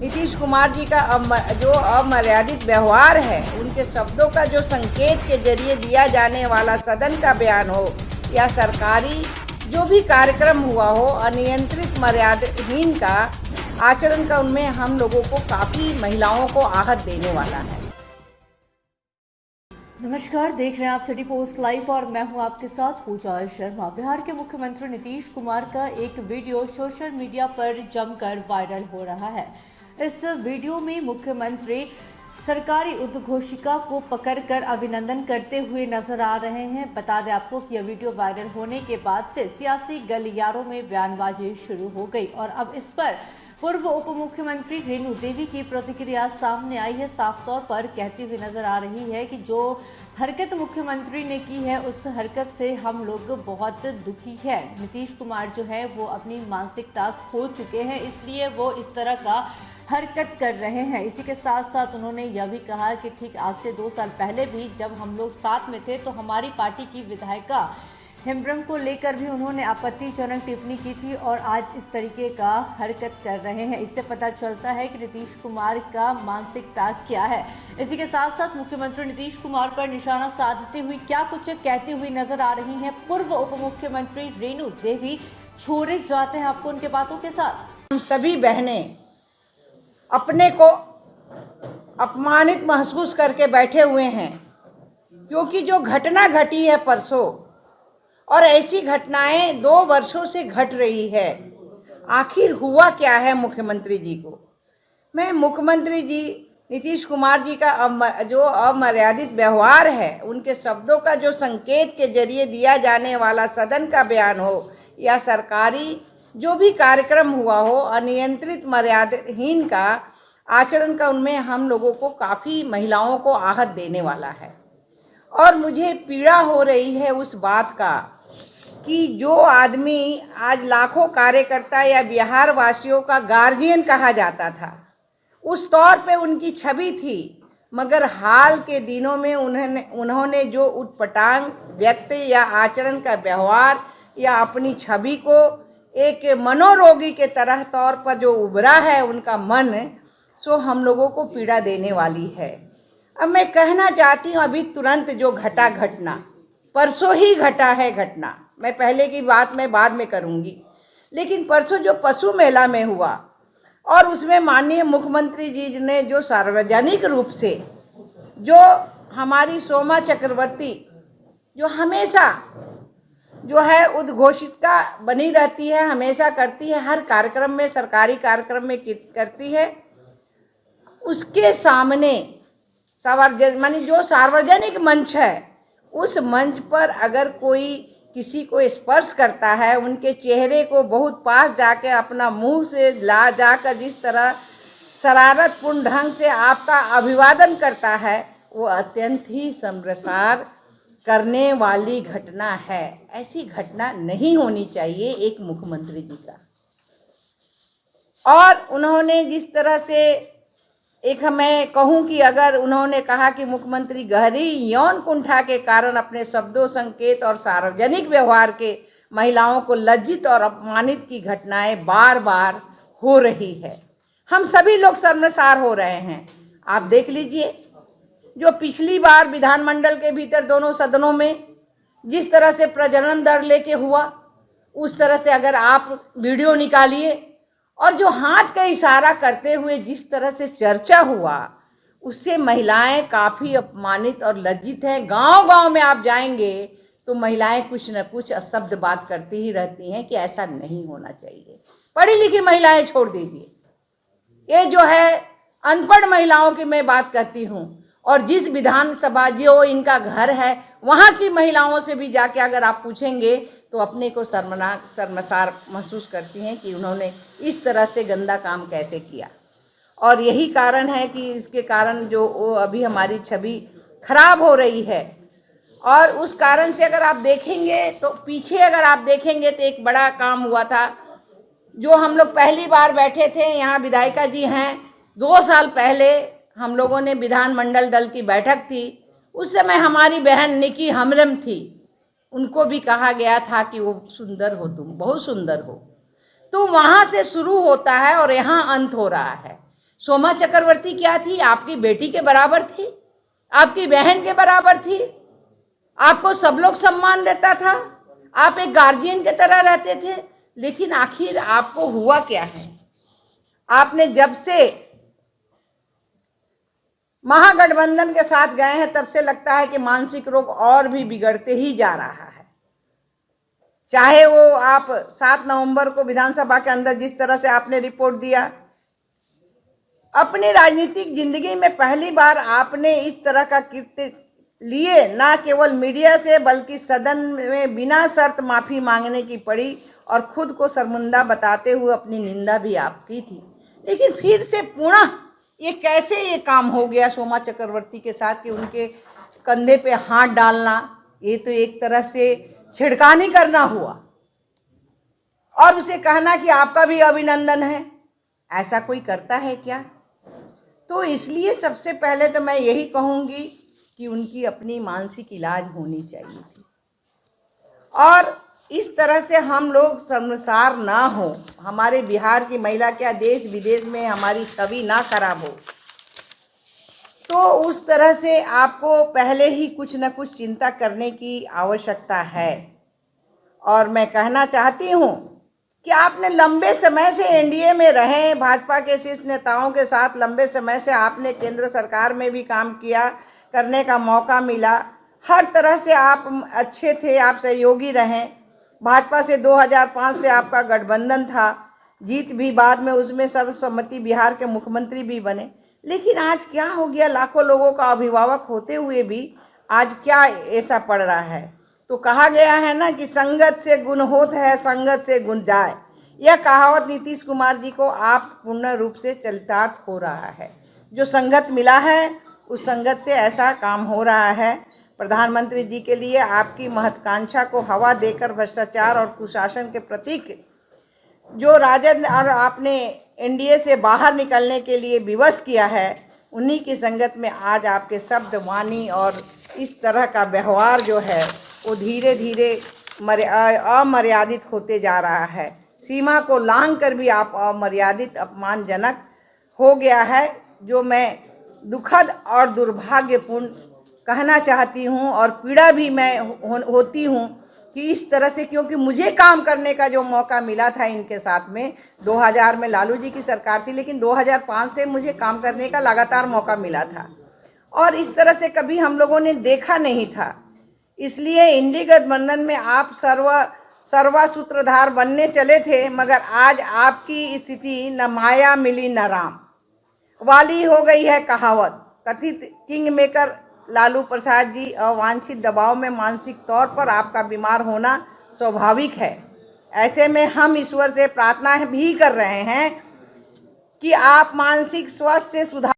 नीतीश कुमार जी का जो अमर्यादित व्यवहार है, उनके शब्दों का जो संकेत के जरिए दिया जाने वाला सदन का बयान हो या सरकारी जो भी कार्यक्रम हुआ हो, अनियंत्रित मर्यादाहीन का आचरण का उनमें हम लोगों को काफ़ी महिलाओं को आहत देने वाला है। नमस्कार, देख रहे हैं आप सिटी पोस्ट लाइव और मैं हूं आपके साथ पूजा शर्मा। बिहार के मुख्यमंत्री नीतीश कुमार का एक वीडियो सोशल मीडिया पर जमकर वायरल हो रहा है। इस वीडियो में मुख्यमंत्री सरकारी उद्घोषिका को पकड़कर अभिनंदन करते हुए नजर आ रहे हैं। बता दें आपको कि यह वीडियो वायरल होने के बाद से सियासी गलियारों में बयानबाजी शुरू हो गई और अब इस पर पूर्व उप मुख्यमंत्री रेणु देवी की प्रतिक्रिया सामने आई है। साफ तौर पर कहती हुई नजर आ रही है कि जो हरकत मुख्यमंत्री ने की है उस हरकत से हम लोग बहुत दुखी है। नीतीश कुमार जो है वो अपनी मानसिकता खो चुके हैं, इसलिए वो इस तरह का हरकत कर रहे हैं। इसी के साथ साथ उन्होंने यह भी कहा कि ठीक आज से 2 साल पहले भी जब हम लोग साथ में थे तो हमारी पार्टी की विधायिका हेम्ब्रम को लेकर भी उन्होंने आपत्तिजनक टिप्पणी की थी और आज इस तरीके का हरकत कर रहे हैं। इससे पता चलता है कि नीतीश कुमार का मानसिकता क्या है। इसी के साथ साथ मुख्यमंत्री नीतीश कुमार पर निशाना साधते हुए क्या कुछ कहती हुई नजर आ रही हैं पूर्व उप मुख्यमंत्री रेणु देवी। छोड़े जाते हैं आपको उनके बातों के साथ। हम सभी बहनें अपने को अपमानित महसूस करके बैठे हुए हैं, क्योंकि जो घटना घटी है परसों, और ऐसी घटनाएं 2 वर्षों से घट रही है। आखिर हुआ क्या है मुख्यमंत्री जी को? मैं मुख्यमंत्री जी नीतीश कुमार जी का जो अमर्यादित व्यवहार है, उनके शब्दों का जो संकेत के जरिए दिया जाने वाला सदन का बयान हो या सरकारी जो भी कार्यक्रम हुआ हो, अनियंत्रित मर्यादाहीन का आचरण का उनमें हम लोगों को काफ़ी महिलाओं को आहत देने वाला है। और मुझे पीड़ा हो रही है उस बात का कि जो आदमी आज लाखों कार्यकर्ता या बिहार वासियों का गार्जियन कहा जाता था, उस तौर पे उनकी छवि थी, मगर हाल के दिनों में उन्होंने जो उटपटांग व्यक्ति या आचरण का व्यवहार या अपनी छवि को एक मनोरोगी के तरह तौर पर जो उभरा है उनका मन, सो हम लोगों को पीड़ा देने वाली है। अब मैं कहना चाहती हूँ, अभी तुरंत जो घटना परसों ही घटा है घटना, मैं पहले की बात मैं बाद में करूँगी, लेकिन परसों जो पशु मेला में हुआ और उसमें माननीय मुख्यमंत्री जी ने जो सार्वजनिक रूप से जो हमारी सोमा चक्रवर्ती जो हमेशा जो है उद्घोषिका बनी रहती है, हमेशा करती है, हर कार्यक्रम में सरकारी कार्यक्रम में करती है, उसके सामने मानी जो सार्वजनिक मंच है, उस मंच पर अगर कोई किसी को स्पर्श करता है, उनके चेहरे को बहुत पास जाके अपना मुंह से ला जाकर जिस तरह शरारतपूर्ण ढंग से आपका अभिवादन करता है, वो अत्यंत ही शर्मसार करने वाली घटना है। ऐसी घटना नहीं होनी चाहिए एक मुख्यमंत्री जी का। और उन्होंने जिस तरह से एक मैं कहूँ कि अगर उन्होंने कहा कि मुख्यमंत्री गहरी यौन कुंठा के कारण अपने शब्दों, संकेत और सार्वजनिक व्यवहार के महिलाओं को लज्जित और अपमानित की घटनाएं बार बार हो रही है। हम सभी लोग शर्मसार हो रहे हैं। आप देख लीजिए, जो पिछली बार विधानमंडल के भीतर दोनों सदनों में जिस तरह से प्रजनन दर लेके हुआ, उस तरह से अगर आप वीडियो निकालिए और जो हाथ का इशारा करते हुए जिस तरह से चर्चा हुआ, उससे महिलाएं काफ़ी अपमानित और लज्जित हैं। गांव-गांव में आप जाएंगे तो महिलाएं कुछ न कुछ अशब्द बात करती ही रहती हैं कि ऐसा नहीं होना चाहिए। पढ़ी लिखी महिलाएं छोड़ दीजिए, ये जो है अनपढ़ महिलाओं की मैं बात करती हूँ, और जिस विधानसभा जो इनका घर है वहाँ की महिलाओं से भी जाके अगर आप पूछेंगे तो अपने को शर्मसार महसूस करती हैं कि उन्होंने इस तरह से गंदा काम कैसे किया। और यही कारण है कि इसके कारण जो अभी हमारी छवि खराब हो रही है। और उस कारण से अगर आप देखेंगे तो पीछे अगर आप देखेंगे तो एक बड़ा काम हुआ था, जो हम लोग पहली बार बैठे थे, यहाँ विधायिका जी हैं, 2 साल पहले हम लोगों ने विधानमंडल दल की बैठक थी, उस समय हमारी बहन निकी हेम्ब्रम थी, उनको भी कहा गया था कि वो सुंदर हो, तुम बहुत सुंदर हो। तो वहाँ से शुरू होता है और यहाँ अंत हो रहा है। सोमा चक्रवर्ती क्या थी? आपकी बेटी के बराबर थी, आपकी बहन के बराबर थी, आपको सब लोग सम्मान देता था, आप एक गार्जियन के तरह रहते थे। लेकिन आखिर आपको हुआ क्या है? आपने जब से महागठबंधन के साथ गए हैं तब से लगता है कि मानसिक रोग और भी बिगड़ते ही जा रहा है। चाहे वो आप 7 नवंबर को विधानसभा के अंदर जिस तरह से आपने रिपोर्ट दिया, अपनी राजनीतिक जिंदगी में पहली बार आपने इस तरह का कृत्य लिए, ना केवल मीडिया से बल्कि सदन में बिना शर्त माफी मांगने की पड़ी और खुद को शर्मिंदा बताते हुए अपनी निंदा भी आप की थी। लेकिन फिर से पुनः ये कैसे ये काम हो गया सोमा चक्रवर्ती के साथ कि उनके कंधे पे हाथ डालना, ये तो एक तरह से छिड़कानी करना हुआ और उसे कहना कि आपका भी अभिनंदन है। ऐसा कोई करता है क्या? तो इसलिए सबसे पहले तो मैं यही कहूँगी कि उनकी अपनी मानसिक इलाज होनी चाहिए थी और इस तरह से हम लोग शर्मसार ना हो, हमारे बिहार की महिला क्या देश विदेश में हमारी छवि ना खराब हो। तो उस तरह से आपको पहले ही कुछ न कुछ चिंता करने की आवश्यकता है। और मैं कहना चाहती हूँ कि आपने लंबे समय से एनडीए में रहे, भाजपा के शीर्ष नेताओं के साथ लंबे समय से आपने केंद्र सरकार में भी काम किया, करने का मौका मिला, हर तरह से आप अच्छे थे, आप सहयोगी रहें। भाजपा से 2005 से आपका गठबंधन था, जीत भी बाद में उसमें सर्वसम्मति बिहार के मुख्यमंत्री भी बने। लेकिन आज क्या हो गया? लाखों लोगों का अभिभावक होते हुए भी आज क्या ऐसा पड़ रहा है? तो कहा गया है ना कि संगत से गुण होत है, संगत से गुण जाए। यह कहावत नीतीश कुमार जी को आप पूर्ण रूप से चरितार्थ हो रहा है। जो संगत मिला है उस संगत से ऐसा काम हो रहा है। प्रधानमंत्री जी के लिए आपकी महत्वाकांक्षा को हवा देकर भ्रष्टाचार और कुशासन के प्रतीक जो राजद और आपने एनडीए से बाहर निकलने के लिए विवश किया है, उन्हीं की संगत में आज आपके शब्द, वाणी और इस तरह का व्यवहार जो है वो धीरे धीरे अमर्यादित होते जा रहा है। सीमा को लांघ कर भी आप अमर्यादित, अपमानजनक हो गया है, जो मैं दुखद और दुर्भाग्यपूर्ण कहना चाहती हूँ। और पीड़ा भी मैं होती हूँ कि इस तरह से, क्योंकि मुझे काम करने का जो मौका मिला था इनके साथ में 2000 में लालू जी की सरकार थी, लेकिन 2005 से मुझे काम करने का लगातार मौका मिला था और इस तरह से कभी हम लोगों ने देखा नहीं था। इसलिए इंडी गठबंधन में आप सर्वा सूत्रधार बनने चले थे, मगर आज आपकी स्थिति न माया मिली न राम वाली हो गई है कहावत। कथित किंग मेकर लालू प्रसाद जी अवांछित दबाव में मानसिक तौर पर आपका बीमार होना स्वाभाविक है। ऐसे में हम ईश्वर से प्रार्थना भी कर रहे हैं कि आप मानसिक स्वास्थ्य से सुधार